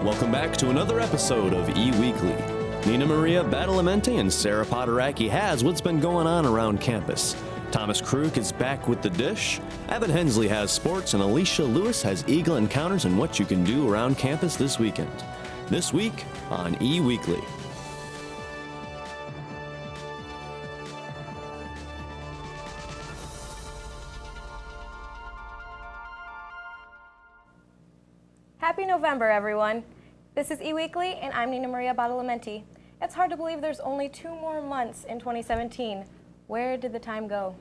Welcome back to another episode of E-Weekly. Nina Maria Badalamenti and Sarah Podaracki has what's been going on around campus. Thomas Krug is back with the dish. Evan Hensley has sports, and Alicia Lewis has Eagle Encounters and what you can do around campus this weekend. This week on E-Weekly. Happy November, everyone. This is E-Weekly, and I'm Nina Maria Badalamenti. It's hard to believe there's only 2 more months in 2017. Where did the time go?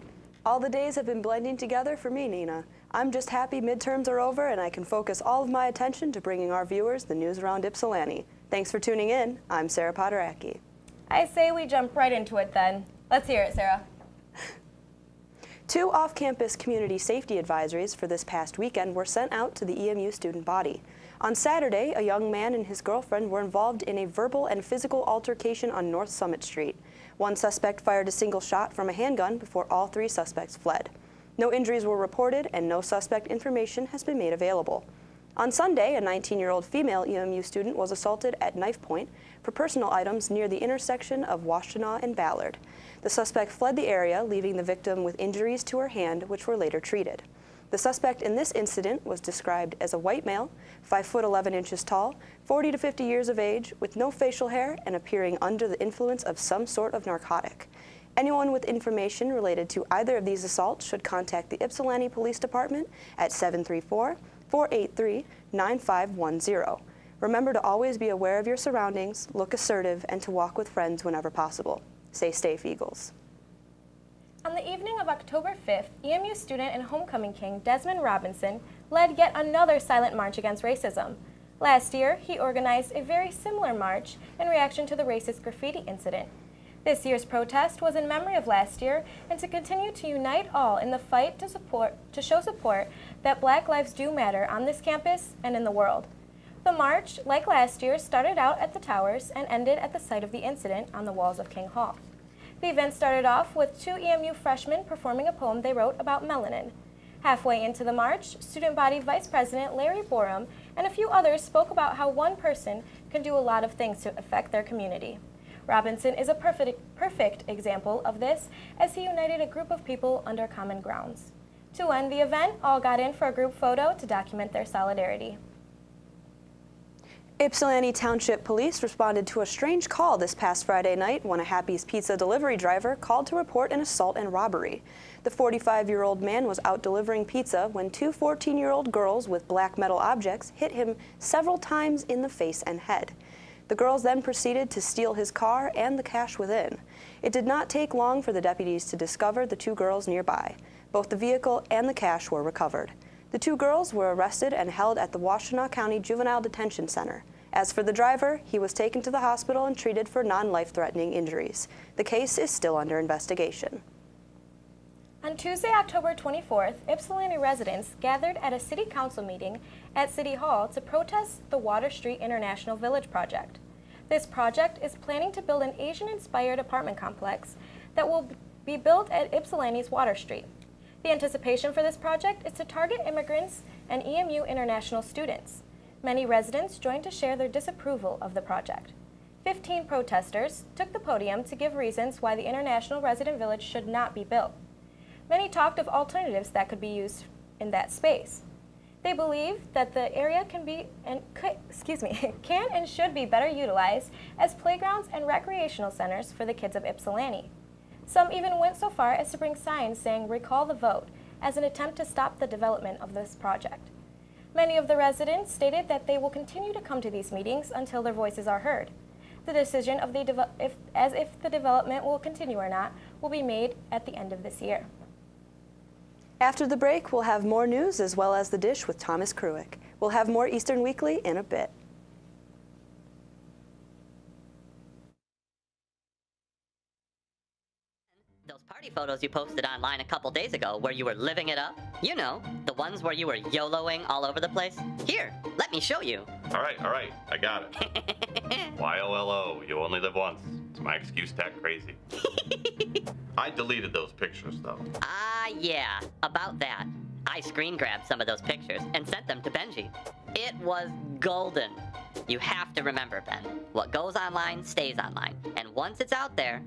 All the days have been blending together for me, Nina. I'm just happy midterms are over and I can focus all of my attention to bringing our viewers the news around Ypsilanti. Thanks for tuning in. I'm Sarah Podaracki. I say we jump right into it then. Let's hear it, Sarah. 2 off-campus community safety advisories for this past weekend were sent out to the EMU student body. On Saturday, a young man and his girlfriend were involved in a verbal and physical altercation on North Summit Street. One suspect fired a single shot from a handgun before all 3 suspects fled. No injuries were reported and no suspect information has been made available. On Sunday, a 19-year-old female EMU student was assaulted at knife point for personal items near the intersection of Washtenaw and Ballard. The suspect fled the area, leaving the victim with injuries to her hand, which were later treated. The suspect in this incident was described as a white male, 5 foot 11 inches tall, 40 to 50 years of age, with no facial hair and appearing under the influence of some sort of narcotic. Anyone with information related to either of these assaults should contact the Ypsilanti Police Department at 734-483-9510. Remember to always be aware of your surroundings, look assertive, and to walk with friends whenever possible. Stay safe, Eagles. On the evening of October 5th, EMU student and homecoming king Desmond Robinson led yet another silent march against racism. Last year, he organized a very similar march in reaction to the racist graffiti incident. This year's protest was in memory of last year and to continue to unite all in the fight to show support that Black lives do matter on this campus and in the world. The march, like last year, started out at the towers and ended at the site of the incident on the walls of King Hall. The event started off with 2 EMU freshmen performing a poem they wrote about melanin. Halfway into the march, student body vice president Larry Borum and a few others spoke about how one person can do a lot of things to affect their community. Robinson is a perfect example of this, as he united a group of people under common grounds. To end the event, all got in for a group photo to document their solidarity. Ypsilanti Township Police responded to a strange call this past Friday night when a Happy's Pizza delivery driver called to report an assault and robbery. The 45-year-old man was out delivering pizza when 2 14-year-old girls with black metal objects hit him several times in the face and head. The girls then proceeded to steal his car and the cash within. It did not take long for the deputies to discover the 2 girls nearby. Both the vehicle and the cash were recovered. The 2 girls were arrested and held at the Washtenaw County Juvenile Detention Center. As for the driver, he was taken to the hospital and treated for non-life-threatening injuries. The case is still under investigation. On Tuesday, October 24th, Ypsilanti residents gathered at a city council meeting at City Hall to protest the Water Street International Village project. This project is planning to build an Asian-inspired apartment complex that will be built at Ypsilanti's Water Street. The anticipation for this project is to target immigrants and EMU international students. Many residents joined to share their disapproval of the project. 15 protesters took the podium to give reasons why the International Resident Village should not be built. Many talked of alternatives that could be used in that space. They believe that the area can and should be better utilized as playgrounds and recreational centers for the kids of Ypsilanti. Some even went so far as to bring signs saying "Recall the vote" as an attempt to stop the development of this project. Many of the residents stated that they will continue to come to these meetings until their voices are heard. The decision of if the development will continue or not will be made at the end of this year. After the break, we'll have more news as well as the dish with Thomas Krug. We'll have more Eastern Weekly in a bit. Those party photos you posted online a couple days ago where you were living it up. You know, the ones where you were YOLOing all over the place. Here, let me show you. All right, I got it. YOLO, you only live once. It's my excuse to act crazy. I deleted those pictures, though. Yeah, about that. I screen grabbed some of those pictures and sent them to Benji. It was golden. You have to remember, Ben, what goes online stays online. And once it's out there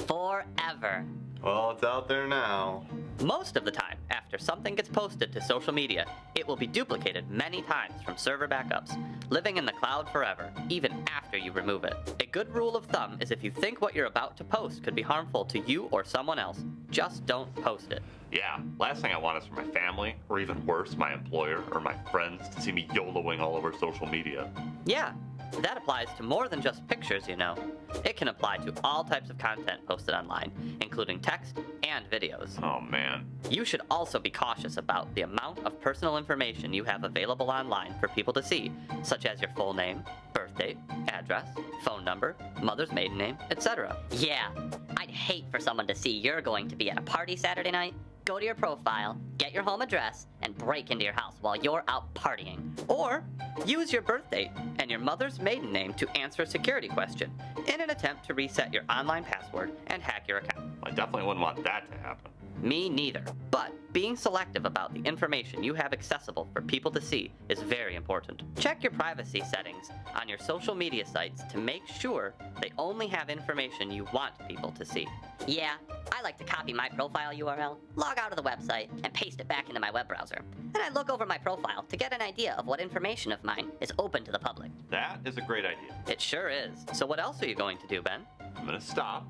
forever. Well, it's out there now. Most of the time, after something gets posted to social media, it will be duplicated many times from server backups, living in the cloud forever, even after you remove it. A good rule of thumb is if you think what you're about to post could be harmful to you or someone else, just don't post it. Yeah, last thing I want is for my family, or even worse, my employer or my friends to see me YOLOing all over social media. Yeah, that applies to more than just pictures, you know. It can apply to all types of content posted online, including text and videos. Oh man. You should also be cautious about the amount of personal information you have available online for people to see, such as your full name, birth date, address, phone number, mother's maiden name, etc. Yeah, I'd hate for someone to see you're going to be at a party Saturday night, go to your profile, get your home address, and break into your house while you're out partying. Or use your birth date and your mother's maiden name to answer a security question in an attempt to reset your online password and hack your account. I definitely wouldn't want that to happen. Me neither. But being selective about the information you have accessible for people to see is very important. Check your privacy settings on your social media sites to make sure they only have information you want people to see. Yeah, I like to copy my profile URL, log out of the website, and paste it back into my web browser. Then I look over my profile to get an idea of what information of mine is open to the public. That is a great idea. It sure is. So what else are you going to do, Ben? I'm gonna stop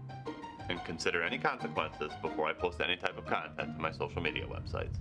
and consider any consequences before I post any type of content to my social media websites.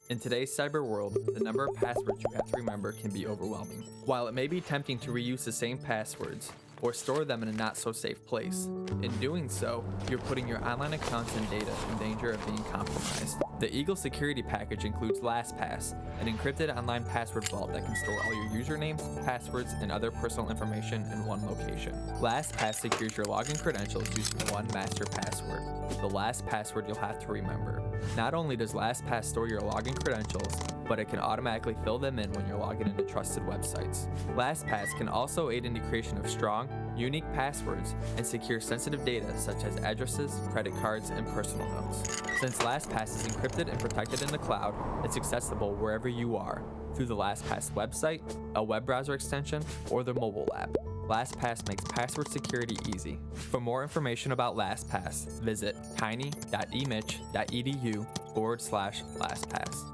In today's cyber world, the number of passwords you have to remember can be overwhelming. While it may be tempting to reuse the same passwords or store them in a not-so-safe place, in doing so, you're putting your online accounts and data in danger of being compromised. The Eagle security package includes LastPass, an encrypted online password vault that can store all your usernames, passwords, and other personal information in one location. LastPass secures your login credentials using one master password, the last password you'll have to remember. Not only does LastPass store your login credentials, but it can automatically fill them in when you're logging into trusted websites. LastPass can also aid in the creation of strong, unique passwords and secure sensitive data such as addresses, credit cards, and personal notes. Since LastPass is encrypted and protected in the cloud, it's accessible wherever you are, through the LastPass website, a web browser extension, or the mobile app. LastPass makes password security easy. For more information about LastPass, visit tiny.emich.edu/LastPass.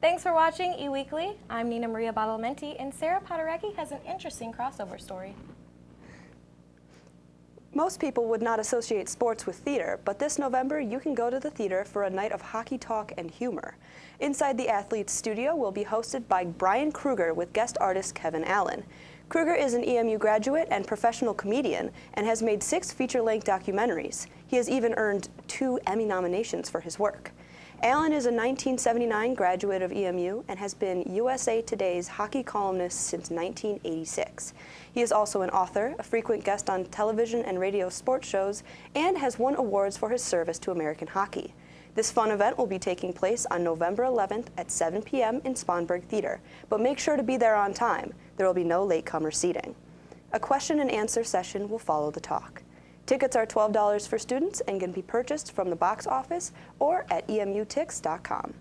Thanks for watching eWeekly. I'm Nina Maria Badalamenti, and Sarah Podaracki has an interesting crossover story. Most people would not associate sports with theater, but this November you can go to the theater for a night of hockey talk and humor. Inside the Athletes Studio will be hosted by Brian Kruger with guest artist Kevin Allen. Kruger is an EMU graduate and professional comedian and has made 6 feature-length documentaries. He has even earned 2 Emmy nominations for his work. Allen is a 1979 graduate of EMU and has been USA Today's hockey columnist since 1986. He is also an author, a frequent guest on television and radio sports shows, and has won awards for his service to American hockey. This fun event will be taking place on November 11th at 7 p.m. in Sponberg Theater, but make sure to be there on time. There will be no latecomer seating. A question and answer session will follow the talk. Tickets are $12 for students and can be purchased from the box office or at emutix.com.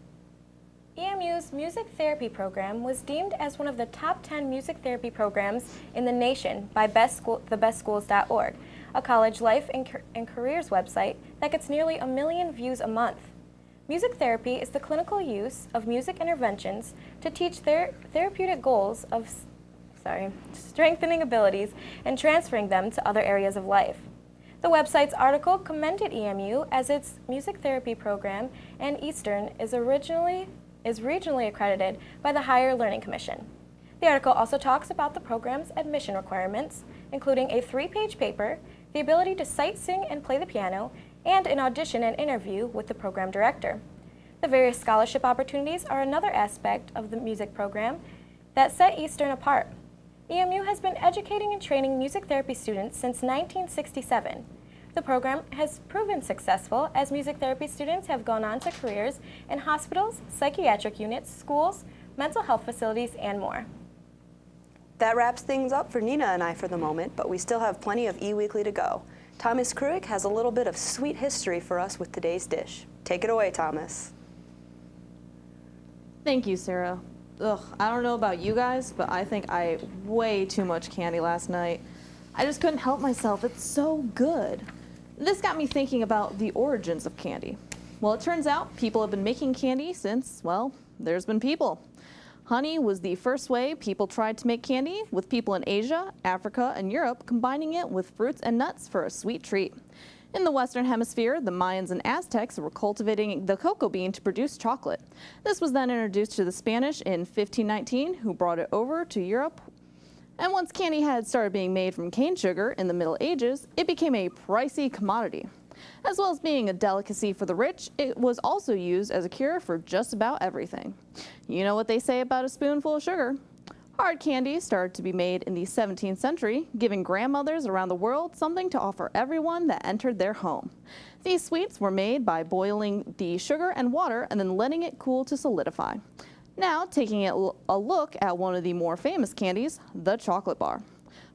EMU's music therapy program was deemed as one of the top 10 music therapy programs in the nation by thebestschools.org, a college life and careers website that gets nearly 1 million views a month. Music therapy is the clinical use of music interventions to teach therapeutic goals of strengthening abilities and transferring them to other areas of life. The website's article commended EMU as its music therapy program, and Eastern is regionally accredited by the Higher Learning Commission. The article also talks about the program's admission requirements, including a 3-page paper, the ability to sight sing and play the piano, and an audition and interview with the program director. The various scholarship opportunities are another aspect of the music program that set Eastern apart. EMU has been educating and training music therapy students since 1967. The program has proven successful as music therapy students have gone on to careers in hospitals, psychiatric units, schools, mental health facilities, and more. That wraps things up for Nina and I for the moment, but we still have plenty of eWeekly to go. Thomas Kruick has a little bit of sweet history for us with today's dish. Take it away, Thomas. Thank you, Sarah. Ugh, I don't know about you guys, but I think I ate way too much candy last night. I just couldn't help myself. It's so good. This got me thinking about the origins of candy. Well, it turns out people have been making candy since, well, there's been people. Honey was the first way people tried to make candy, with people in Asia, Africa, and Europe combining it with fruits and nuts for a sweet treat. In the Western Hemisphere, the Mayans and Aztecs were cultivating the cocoa bean to produce chocolate. This was then introduced to the Spanish in 1519, who brought it over to Europe. And once candy had started being made from cane sugar in the Middle Ages, it became a pricey commodity. As well as being a delicacy for the rich, it was also used as a cure for just about everything. You know what they say about a spoonful of sugar. Hard candy started to be made in the 17th century, giving grandmothers around the world something to offer everyone that entered their home. These sweets were made by boiling the sugar and water and then letting it cool to solidify. Now, taking a look at one of the more famous candies, the chocolate bar.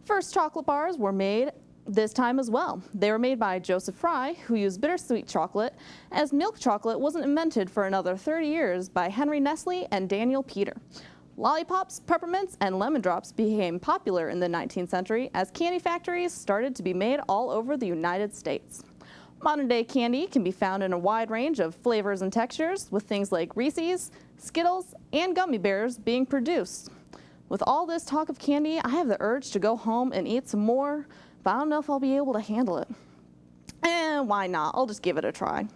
First chocolate bars were made this time as well. They were made by Joseph Fry, who used bittersweet chocolate, as milk chocolate wasn't invented for another 30 years by Henry Nestle and Daniel Peter. Lollipops, peppermints, and lemon drops became popular in the 19th century as candy factories started to be made all over the United States. Modern-day candy can be found in a wide range of flavors and textures, with things like Reese's, Skittles, and gummy bears being produced. With all this talk of candy, I have the urge to go home and eat some more, but I don't know if I'll be able to handle it. And why not? I'll just give it a try.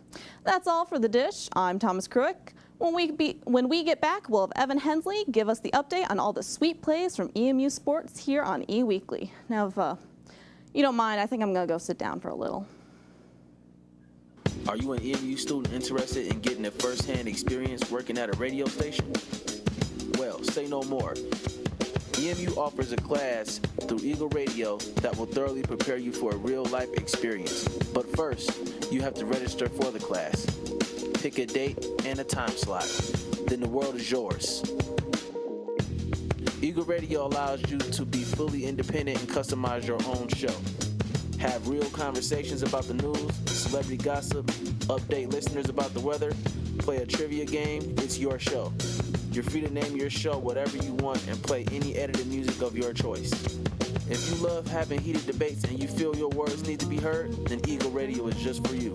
That's all for the dish. I'm Thomas Kruick. When we get back, we'll have Evan Hensley give us the update on all the sweet plays from EMU Sports here on E-Weekly. Now, if you don't mind, I think I'm going to go sit down for a little. Are you an EMU student interested in getting a first-hand experience working at a radio station? Well, say no more. EMU offers a class through Eagle Radio that will thoroughly prepare you for a real-life experience. But first, you have to register for the class. Pick a date and a time slot. Then the world is yours. Eagle Radio allows you to be fully independent and customize your own show. Have real conversations about the news, celebrity gossip, update listeners about the weather, play a trivia game. It's your show. You're free to name your show whatever you want and play any edited music of your choice. If you love having heated debates and you feel your words need to be heard, then Eagle Radio is just for you.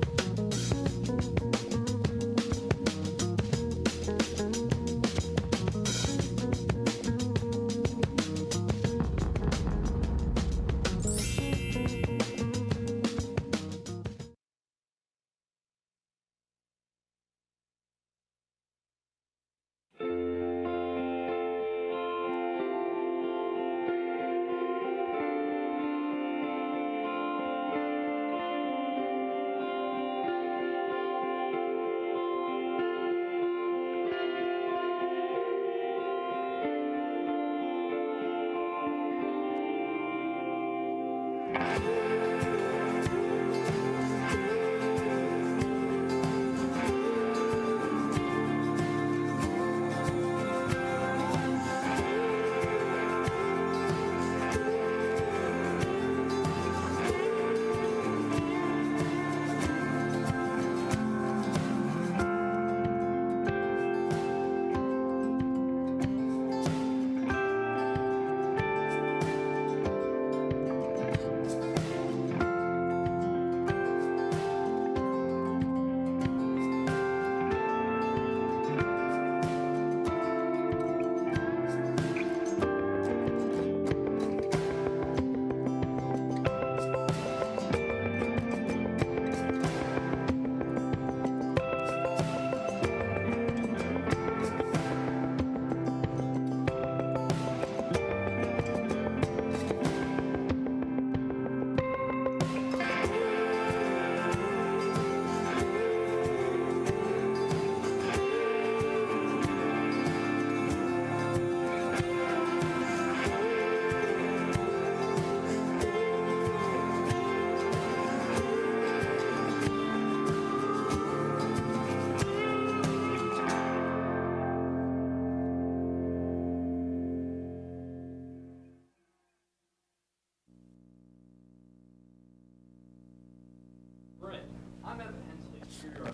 Here are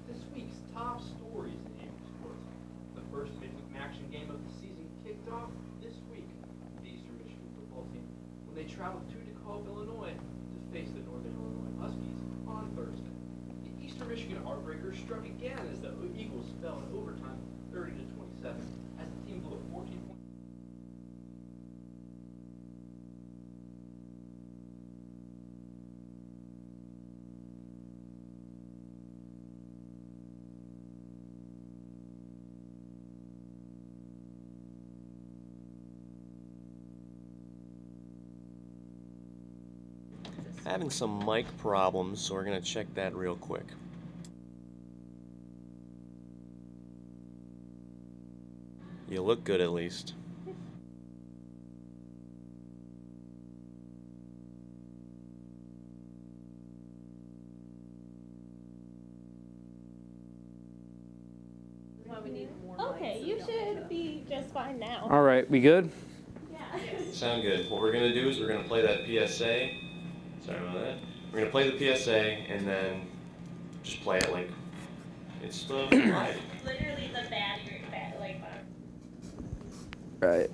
this week's top stories in Eagle sports. The first midweek action game of the season kicked off this week. The Eastern Michigan football team when they traveled to DeKalb, Illinois to face the Northern Illinois Huskies on Thursday. The Eastern Michigan Heartbreakers struck again as the Eagles fell in overtime 30-27 as the team blew a 14-point. Having some mic problems, so we're going to check that real quick. You look good at least. Okay, you should be just fine now. All right, we good? Sound good. What we're going to do is we're going to play that PSA. Sorry about that. We're going to play the PSA and then just play it like it's live. Literally the bad, like that. Right.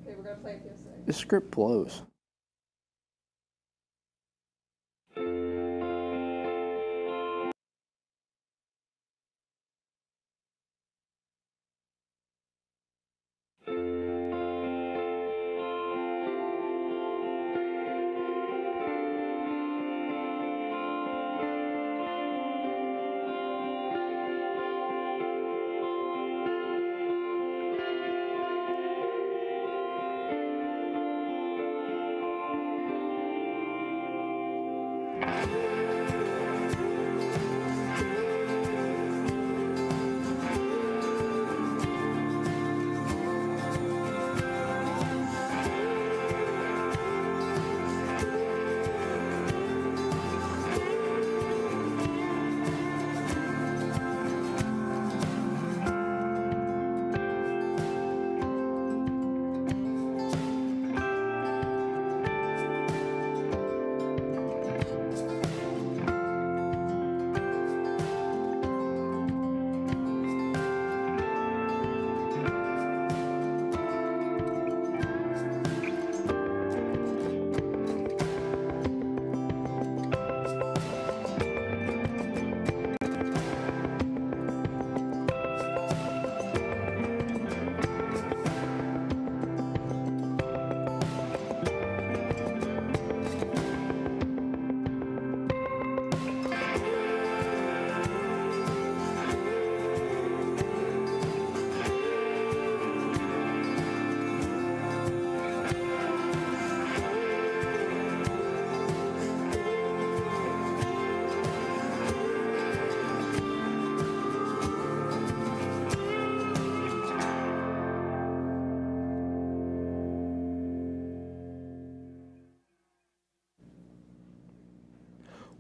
Okay, we're gonna play a PSA. This script blows.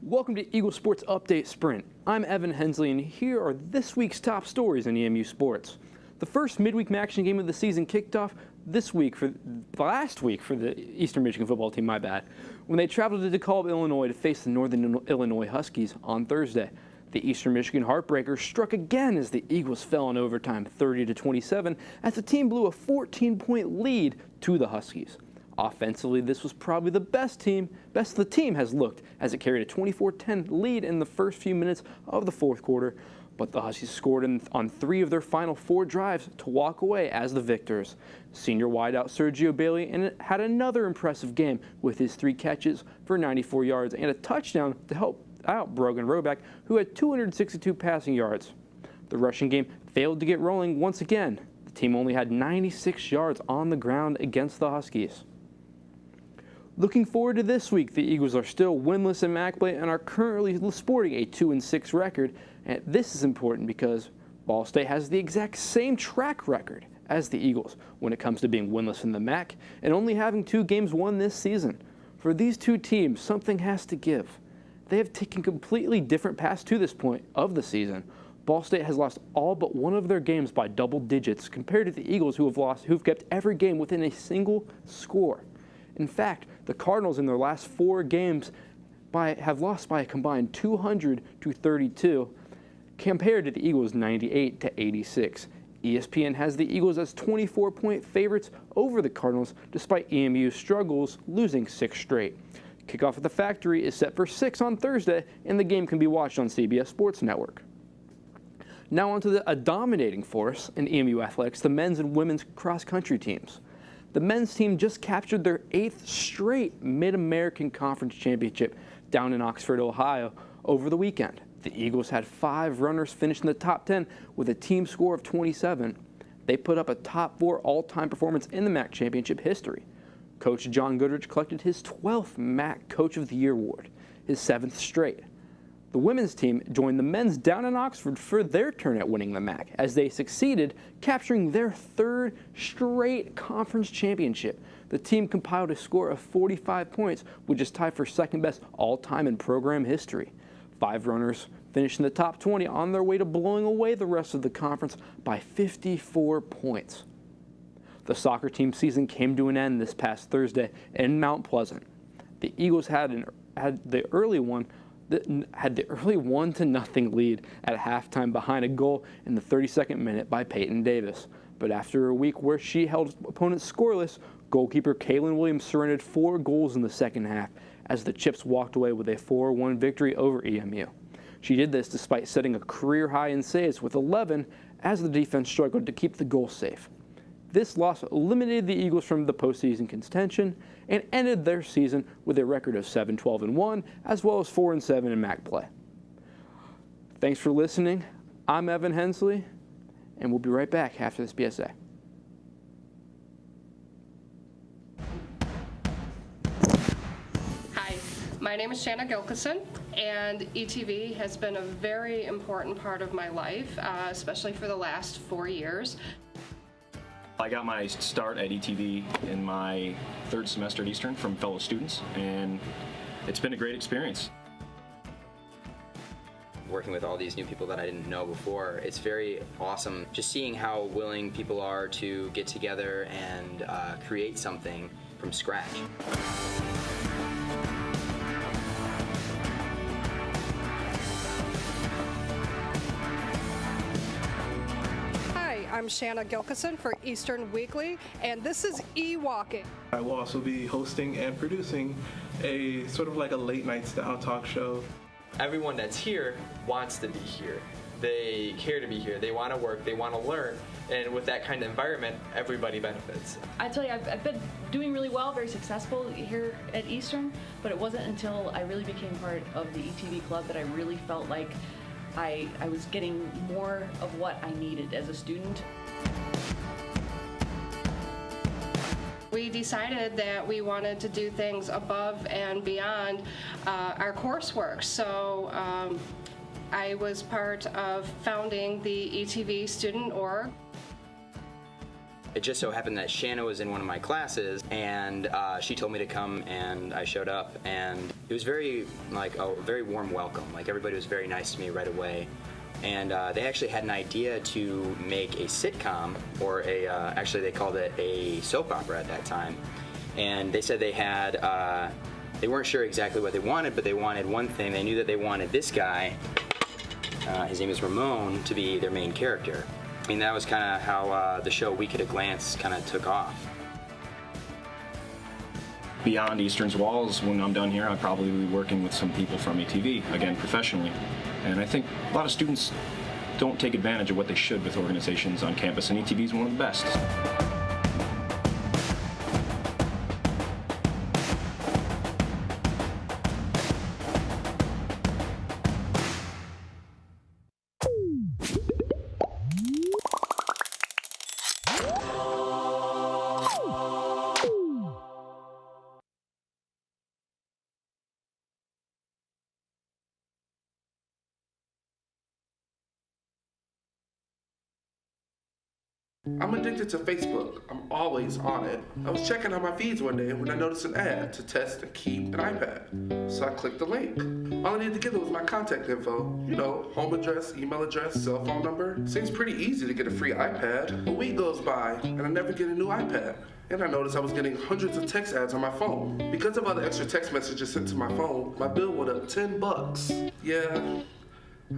Welcome to Eagle Sports Update Sprint. I'm Evan Hensley, and here are this week's top stories in EMU sports. The first midweek action game of the season kicked off last week for the Eastern Michigan football team, when they traveled to DeKalb, Illinois to face the Northern Illinois Huskies on Thursday. The Eastern Michigan Heartbreakers struck again as the Eagles fell in overtime 30-27 as the team blew a 14-point lead to the Huskies. Offensively, this was probably the best the team has looked as it carried a 24-10 lead in the first few minutes of the fourth quarter, but the Huskies scored on 3 of their final 4 drives to walk away as the victors. Senior wideout Sergio Bailey had another impressive game with his 3 catches for 94 yards and a touchdown to help out Brogan Roback, who had 262 passing yards. The rushing game failed to get rolling once again. The team only had 96 yards on the ground against the Huskies. Looking forward to this week, the Eagles are still winless in MAC play and are currently sporting a 2-6 record. And this is important because Ball State has the exact same track record as the Eagles when it comes to being winless in the MAC and only having 2 games won this season. For these 2 teams, something has to give. They have taken completely different paths to this point of the season. Ball State has lost all but one of their games by double digits compared to the Eagles who've kept every game within a single score. In fact, the Cardinals in their last 4 games have lost by a combined 200-32, compared to the Eagles' 98-86. ESPN has the Eagles as 24-point favorites over the Cardinals, despite EMU's struggles, losing 6 straight. Kickoff at the Factory is set for 6 on Thursday, and the game can be watched on CBS Sports Network. Now on to a dominating force in EMU athletics, the men's and women's cross-country teams. The men's team just captured their 8th straight Mid-American Conference Championship down in Oxford, Ohio, over the weekend. The Eagles had 5 runners finish in the top 10 with a team score of 27. They put up a top 4 all-time performance in the MAC championship history. Coach John Goodrich collected his 12th MAC Coach of the Year award, his 7th straight. The women's team joined the men's down in Oxford for their turn at winning the MAC, as they succeeded, capturing their 3rd straight conference championship. The team compiled a score of 45 points, which is tied for 2nd best all-time in program history. 5 runners finished in the top 20 on their way to blowing away the rest of the conference by 54 points. The soccer team season came to an end this past Thursday in Mount Pleasant. The Eagles had the early 1-0 lead at halftime behind a goal in the 32nd minute by Peyton Davis. But after a week where she held opponents scoreless, goalkeeper Kaylin Williams surrendered 4 goals in the second half as the Chips walked away with a 4-1 victory over EMU. She did this despite setting a career high in saves with 11 as the defense struggled to keep the goal safe. This loss eliminated the Eagles from the postseason contention and ended their season with a record of 7-12-1 as well as 4-7 in MAC play. Thanks for listening. I'm Evan Hensley, and we'll be right back after this PSA. My name is Shanna Gilkison, and ETV has been a very important part of my life, especially for the last 4 years. I got my start at ETV in my 3rd semester at Eastern from fellow students, and it's been a great experience. Working with all these new people that I didn't know before, it's very awesome just seeing how willing people are to get together and create something from scratch. I'm Shanna Gilkison for Eastern Weekly, and this is E-Walking. I will also be hosting and producing a sort of like a late night style talk show. Everyone that's here wants to be here. They care to be here. They want to work. They want to learn. And with that kind of environment, everybody benefits. I tell you, I've been doing really well, very successful here at Eastern, but it wasn't until I really became part of the ETV club that I really felt like I was getting more of what I needed as a student. We decided that we wanted to do things above and beyond our coursework, so I was part of founding the ETV Student Org. It just so happened that Shanna was in one of my classes, and she told me to come, and I showed up, and it was very warm welcome. Like, everybody was very nice to me right away, and they actually had an idea to make a sitcom, or actually they called it a soap opera at that time, and they said they had they weren't sure exactly what they wanted, but they wanted one thing. They knew that they wanted this guy, his name is Ramon, to be their main character. I mean, that was kind of how the show Week at a Glance kind of took off. Beyond Eastern's walls, when I'm done here, I'll probably be working with some people from ETV, again, professionally. And I think a lot of students don't take advantage of what they should with organizations on campus, and ETV is one of the best. I'm addicted to Facebook. I'm always on it. I was checking out my feeds one day when I noticed an ad to test and keep an iPad. So I clicked the link. All I needed to get was my contact info. You know, home address, email address, cell phone number. Seems pretty easy to get a free iPad. A week goes by and I never get a new iPad. And I noticed I was getting hundreds of text ads on my phone. Because of all the extra text messages sent to my phone, my bill went up $10. Yeah,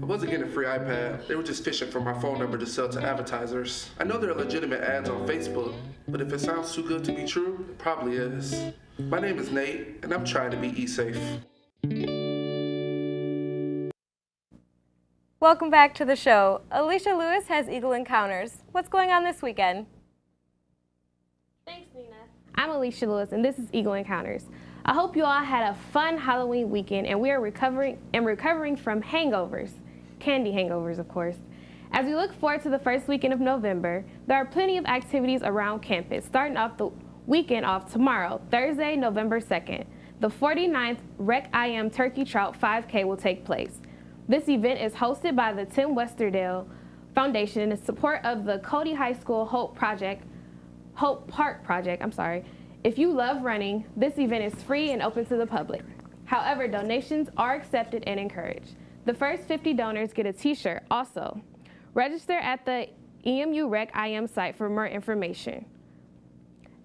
I wasn't getting a free iPad. They were just fishing for my phone number to sell to advertisers. I know there are legitimate ads on Facebook, but if it sounds too good to be true, it probably is. My name is Nate, and I'm trying to be e-safe. Welcome back to the show. Alicia Lewis has Eagle Encounters. What's going on this weekend? Thanks, Nina. I'm Alicia Lewis, and this is Eagle Encounters. I hope you all had a fun Halloween weekend, and we are recovering from hangovers. Candy hangovers, of course. As we look forward to the first weekend of November, there are plenty of activities around campus, starting off the weekend off tomorrow, Thursday, November 2nd. The 49th Rec IM Turkey Trout 5K will take place. This event is hosted by the Tim Westerdale Foundation in support of the Cody High School Hope Park Project. If you love running, this event is free and open to the public. However, donations are accepted and encouraged. The first 50 donors get a t-shirt also. Register at the EMU Rec IM site for more information.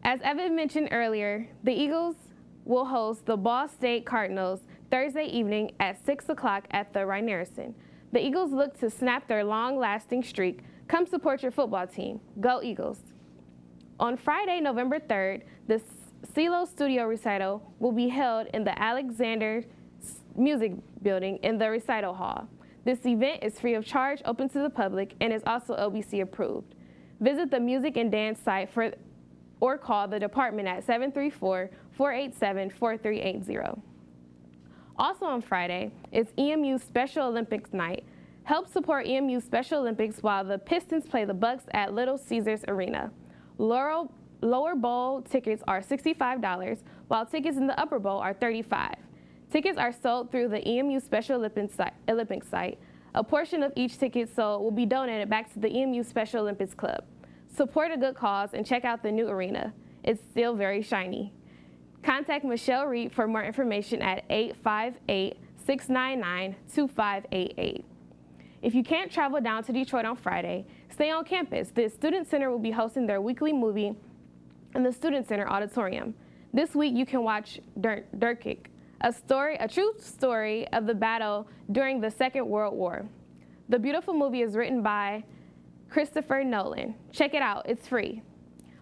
As Evan mentioned earlier, the Eagles will host the Ball State Cardinals Thursday evening at 6 o'clock at the Rynerson. The Eagles look to snap their long-lasting streak. Come support your football team. Go Eagles. On Friday, November 3rd, the CeeLo Studio Recital will be held in the Alexander Music Building in the Recital Hall. This event is free of charge, open to the public, and is also LBC approved. Visit the Music and Dance site or call the department at 734-487-4380. Also on Friday is EMU Special Olympics Night. Help support EMU Special Olympics while the Pistons play the Bucks at Little Caesars Arena. Lower bowl tickets are $65, while tickets in the upper bowl are $35. Tickets are sold through the EMU Special Olympics site. A portion of each ticket sold will be donated back to the EMU Special Olympics Club. Support a good cause and check out the new arena. It's still very shiny. Contact Michelle Reed for more information at 858-699-2588. If you can't travel down to Detroit on Friday, stay on campus. The Student Center will be hosting their weekly movie in the Student Center Auditorium. This week you can watch Dirk, a true story of the battle during the Second World War. The beautiful movie is written by Christopher Nolan. Check it out, it's free.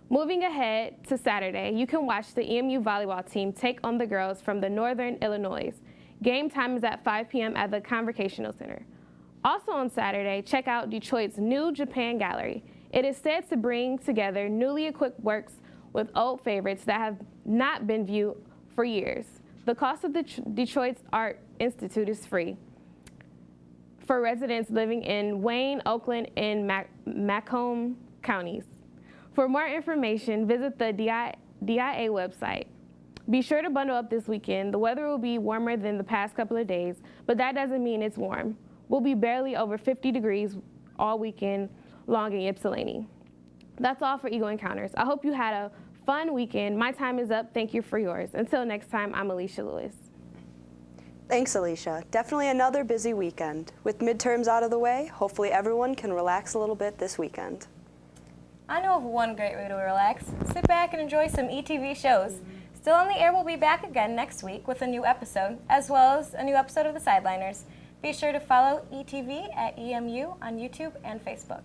Moving ahead to Saturday, you can watch the EMU volleyball team take on the girls from the Northern Illinois. Game time is at 5 p.m. at the Convocational Center. Also on Saturday, check out Detroit's new Japan Gallery. It is said to bring together newly equipped works with old favorites that have not been viewed for years. The cost of the Detroit's Art Institute is free for residents living in Wayne, Oakland, and Macomb counties. For more information, visit the DIA website. Be sure to bundle up this weekend. The weather will be warmer than the past couple of days, but that doesn't mean it's warm. We'll be barely over 50 degrees all weekend long in Ypsilanti. That's all for Eagle Encounters. I hope you had a fun weekend. My time is up. Thank you for yours. Until next time, I'm Alicia Lewis. Thanks, Alicia. Definitely another busy weekend. With midterms out of the way, hopefully everyone can relax a little bit this weekend. I know of one great way to relax. Sit back and enjoy some ETV shows. Still on the Air will be back again next week with a new episode, as well as a new episode of The Sideliners. Be sure to follow ETV at EMU on YouTube and Facebook.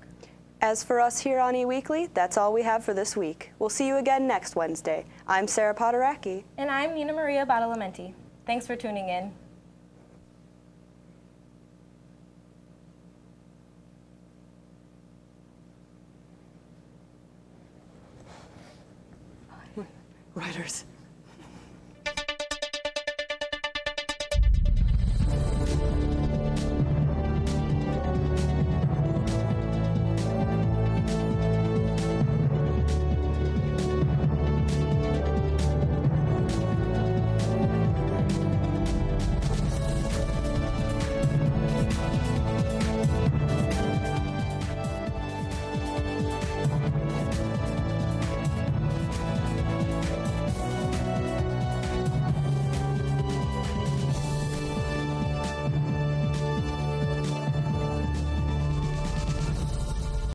As for us here on eWeekly, that's all we have for this week. We'll see you again next Wednesday. I'm Sarah Podaracki. And I'm Nina Maria Badalamenti. Thanks for tuning in. Writers.